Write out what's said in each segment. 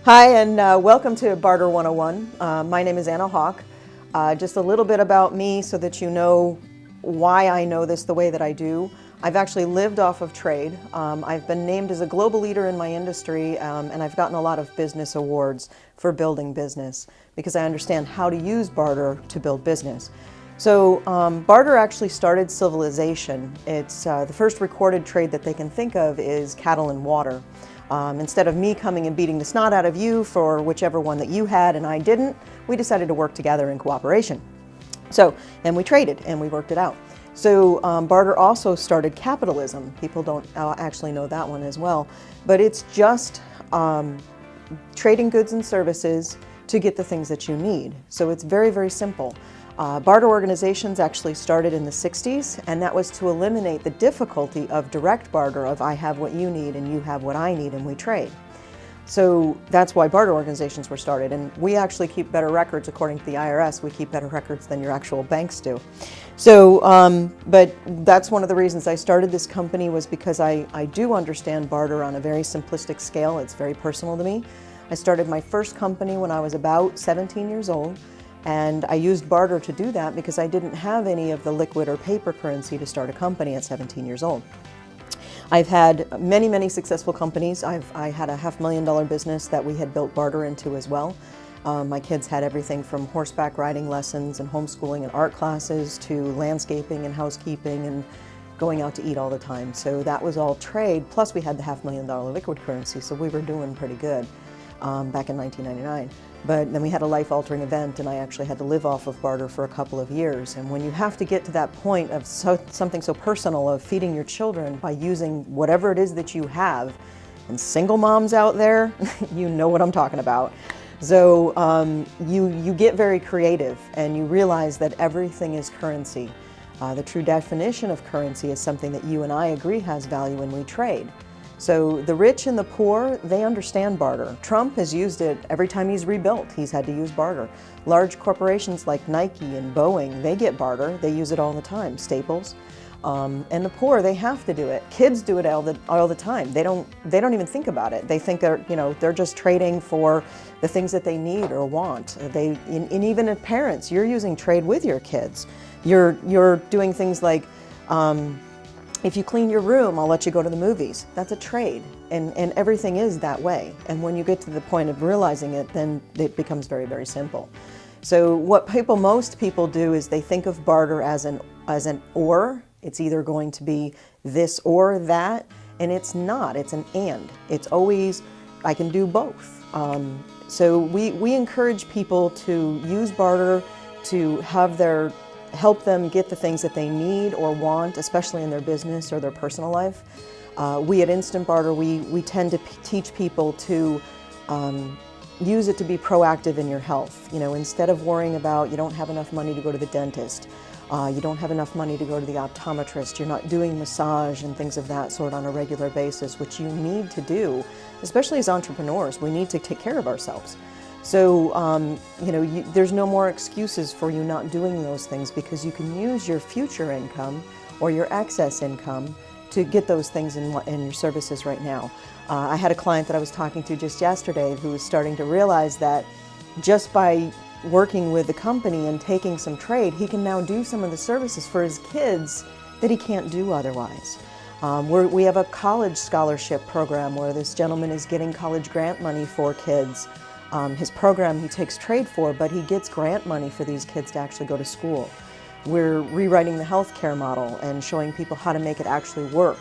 Hi, and welcome to Barter 101. My name is Anna Hawk. Just a little bit about me so that you know why I know this the way that I do. I've actually lived off of trade. I've been named as a global leader in my industry, and I've gotten a lot of business awards for building business because I understand how to use barter to build business. So barter actually started civilization. It's the first recorded trade that they can think of is cattle and water. Instead of me coming and beating the snot out of you for whichever one that you had and I didn't, we decided to work together in cooperation. And we traded and we worked it out. So barter also started capitalism. People don't actually know that one as well, but it's just trading goods and services to get the things that you need. So it's very, very simple. Barter organizations actually started in the 60s, and that was to eliminate the difficulty of direct barter of I have what you need and you have what I need and we trade. So that's why barter organizations were started, and we actually keep better records according to the IRS. We keep better records than your actual banks do. So, but that's one of the reasons I started this company was because I do understand barter on a very simplistic scale. It's very personal to me. I started my first company when I was about 17 years old. And I used barter to do that because I didn't have any of the liquid or paper currency to start a company at 17 years old. I've had many, many successful companies. I had a $500,000 business that we had built barter into as well. My kids had everything from horseback riding lessons and homeschooling and art classes to landscaping and housekeeping and going out to eat all the time. So that was all trade, plus we had the $500,000 liquid currency, so we were doing pretty good back in 1999. But then we had a life-altering event, and I actually had to live off of barter for a couple of years. And when you have to get to that point of something so personal of feeding your children by using whatever it is that you have, and single moms out there, you know what I'm talking about. So you get very creative, and you realize that everything is currency. The true definition of currency is something that you and I agree has value when we trade. So the rich and the poor, they understand barter. Trump has used it every time he's rebuilt. He's had to use barter. Large corporations like Nike and Boeing, they get barter. They use it all the time. Staples. And the poor, they have to do it. Kids do it all the time. They don't even think about it. They think they're just trading for the things that they need or want. And even as parents, you're using trade with your kids. You're doing things like, if you clean your room, I'll let you go to the movies. That's a trade, and everything is that way. And when you get to the point of realizing it, then it becomes very, very simple. So what most people do is they think of barter as an or. It's either going to be this or that, and it's not. It's an and. It's always, I can do both. So we encourage people to use barter to help them get the things that they need or want, especially in their business or their personal life. We at Instant Barter, we tend to teach people to use it to be proactive in your health. Instead of worrying about you don't have enough money to go to the dentist, you don't have enough money to go to the optometrist, you're not doing massage and things of that sort on a regular basis, which you need to do, especially as entrepreneurs. We need to take care of ourselves. So, there's no more excuses for you not doing those things because you can use your future income or your excess income to get those things in your services right now. I had a client that I was talking to just yesterday who was starting to realize that just by working with the company and taking some trade, he can now do some of the services for his kids that he can't do otherwise. We have a college scholarship program where this gentleman is getting college grant money for kids. His program he takes trade for, but he gets grant money for these kids to actually go to school. We're rewriting the healthcare model and showing people how to make it actually work.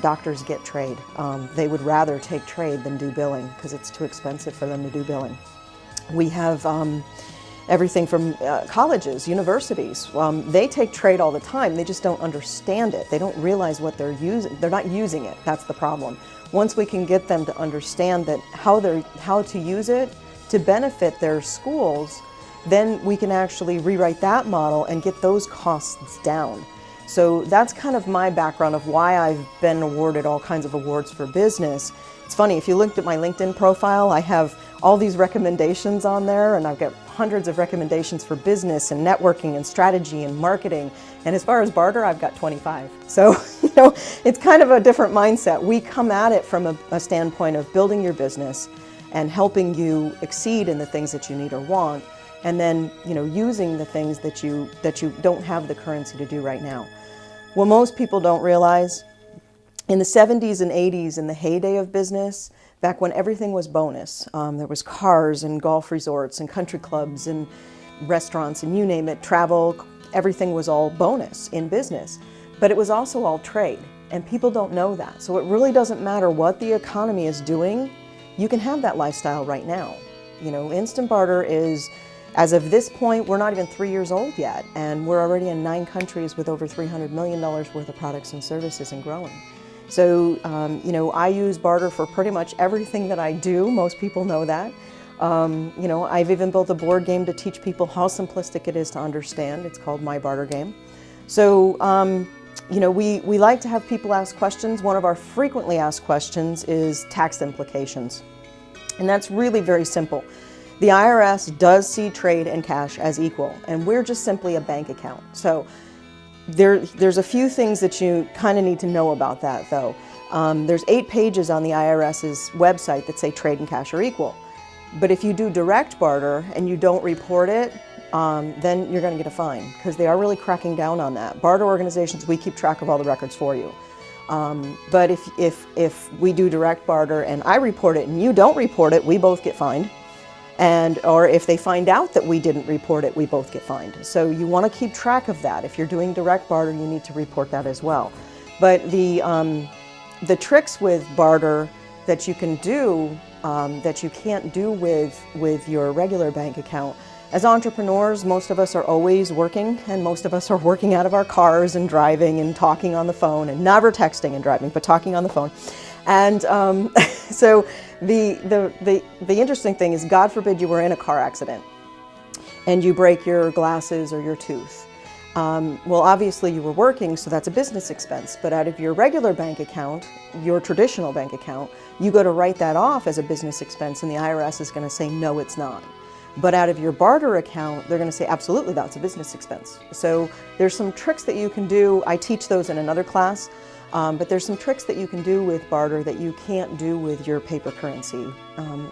Doctors get trade. They would rather take trade than do billing because it's too expensive for them to do billing. We have everything from colleges, universities. They take trade all the time. They just don't understand it. They don't realize what they're using. They're not using it. That's the problem. Once we can get them to understand that how to use it to benefit their schools, then we can actually rewrite that model and get those costs down. So that's kind of my background of why I've been awarded all kinds of awards for business. It's funny, if you looked at my LinkedIn profile, I have all these recommendations on there, and I've got hundreds of recommendations for business and networking and strategy and marketing. And as far as barter, I've got 25. So, it's kind of a different mindset. We come at it from a standpoint of building your business, and helping you exceed in the things that you need or want, and then, you know, using the things that you don't have the currency to do right now. What most people don't realize, in the 70s and 80s, in the heyday of business, back when everything was bonus, there was cars and golf resorts and country clubs and restaurants and you name it, travel, everything was all bonus in business. But it was also all trade, and people don't know that. So it really doesn't matter what the economy is doing, you can have that lifestyle right now. You know, Instant Barter is, as of this point, we're not even 3 years old yet, and we're already in 9 countries with over $300 million worth of products and services and growing. So, you know, I use Barter for pretty much everything that I do. Most people know that. You know, I've even built a board game to teach people how simplistic it is to understand. It's called My Barter Game. So, you know, we like to have people ask questions. One of our frequently asked questions is tax implications. And that's really very simple. The IRS does see trade and cash as equal, and we're just simply a bank account. So there's a few things that you kind of need to know about that, though. There's 8 pages on the IRS's website that say trade and cash are equal. But if you do direct barter and you don't report it, then you're going to get a fine, because they are really cracking down on that. Barter organizations, we keep track of all the records for you. But if we do direct barter and I report it and you don't report it, we both get fined. Or if they find out that we didn't report it, we both get fined. So you want to keep track of that. If you're doing direct barter, you need to report that as well. But the tricks with barter that you can do that you can't do with your regular bank account. As entrepreneurs, most of us are always working, and most of us are working out of our cars and driving and talking on the phone, and never texting and driving, but talking on the phone. And so the interesting thing is, God forbid you were in a car accident and you break your glasses or your tooth. Well, obviously you were working, so that's a business expense, but out of your regular bank account, your traditional bank account, you go to write that off as a business expense, and the IRS is going to say, no, it's not. But out of your barter account, they're going to say, absolutely, that's a business expense. So there's some tricks that you can do. I teach those in another class, but there's some tricks that you can do with barter that you can't do with your paper currency.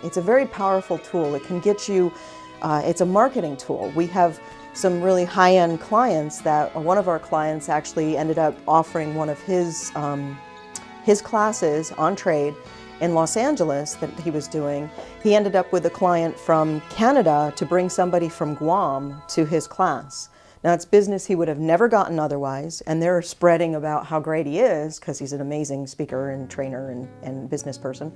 It's a very powerful tool. It can get you, it's a marketing tool. We have some really high-end clients that one of our clients actually ended up offering one of his classes on trade in Los Angeles that he was doing. He ended up with a client from Canada to bring somebody from Guam to his class. Now, it's business he would have never gotten otherwise, and they're spreading about how great he is because he's an amazing speaker and trainer and business person.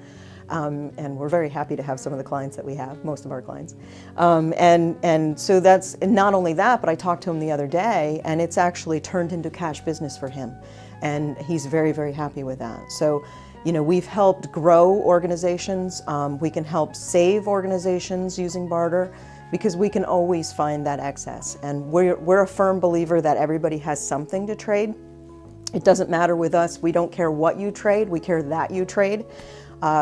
And we're very happy to have some of the clients that we have, most of our clients. And so that's, and not only that, but I talked to him the other day, and it's actually turned into cash business for him. And he's very, very happy with that. So, you know, we've helped grow organizations. We can help save organizations using barter, because we can always find that excess. And we're a firm believer that everybody has something to trade. It doesn't matter with us. We don't care what you trade. We care that you trade.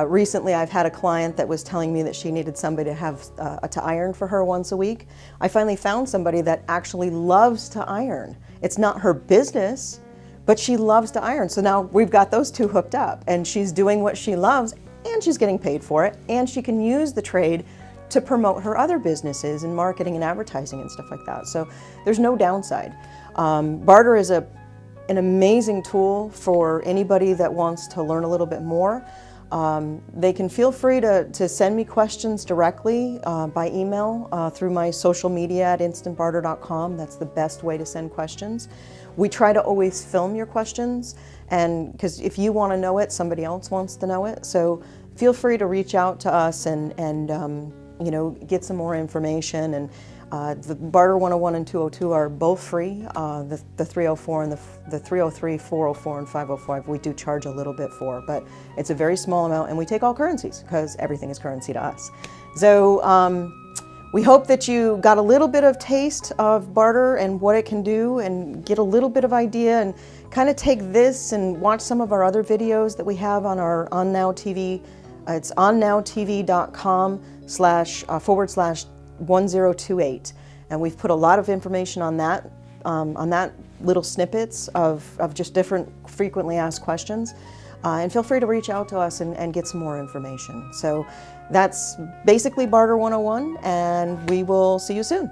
Recently, I've had a client that was telling me that she needed somebody to have to iron for her once a week. I finally found somebody that actually loves to iron. It's not her business, but she loves to iron. So now we've got those two hooked up, and she's doing what she loves, and she's getting paid for it, and she can use the trade to promote her other businesses in marketing and advertising and stuff like that. So there's no downside. Barter is an amazing tool for anybody that wants to learn a little bit more. They can feel free to send me questions directly by email through my social media at instantbarter.com. That's the best way to send questions. We try to always film your questions, and because if you want to know it, somebody else wants to know it. So feel free to reach out to us and you know, get some more information. And the Barter 101 and 202 are both free. The 304 and the 303, 404, and 505 we do charge a little bit for, but it's a very small amount, and we take all currencies because everything is currency to us. So we hope that you got a little bit of taste of barter and what it can do, and get a little bit of idea, and kind of take this and watch some of our other videos that we have on our On Now TV. It's onnowtv.com//1028, and we've put a lot of information on that little snippets of just different frequently asked questions. And feel free to reach out to us and get some more information. So That's basically Barter 101, and we will see you soon.